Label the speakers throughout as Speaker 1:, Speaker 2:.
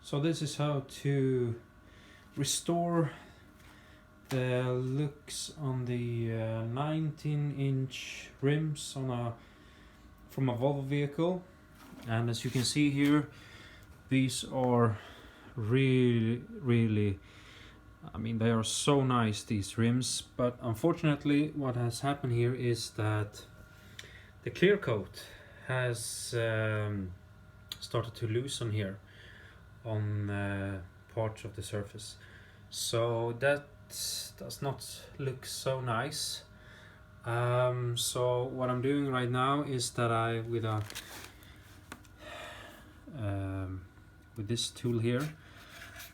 Speaker 1: So this is how to restore the looks on the 19-inch rims on from a Volvo vehicle. And as you can see here, these are really, I mean, they are so nice, these rims. But unfortunately what has happened here is that the clear coat has started to loosen here on parts of the surface, so that does not look so nice. So what I'm doing right now is that I with this tool here,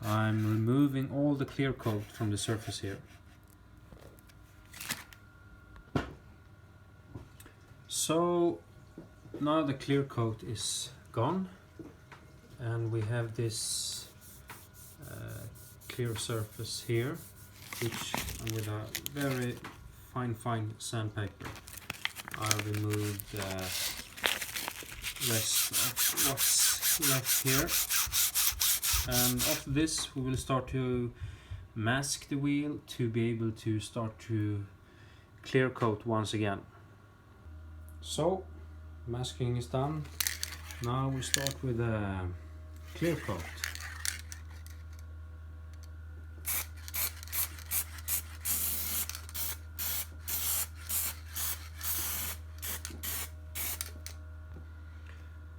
Speaker 1: I'm removing all the clear coat from the surface here. So now the clear coat is gone and we have this clear surface here, which with a very fine sandpaper I remove the rest of what's left here. And after this we will start to mask the wheel to be able to start to clear coat once again. So masking is done. Now we start with a clear coat.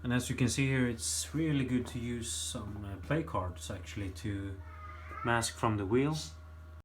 Speaker 1: And as you can see here, it's really good to use some play cards actually to mask from the wheel.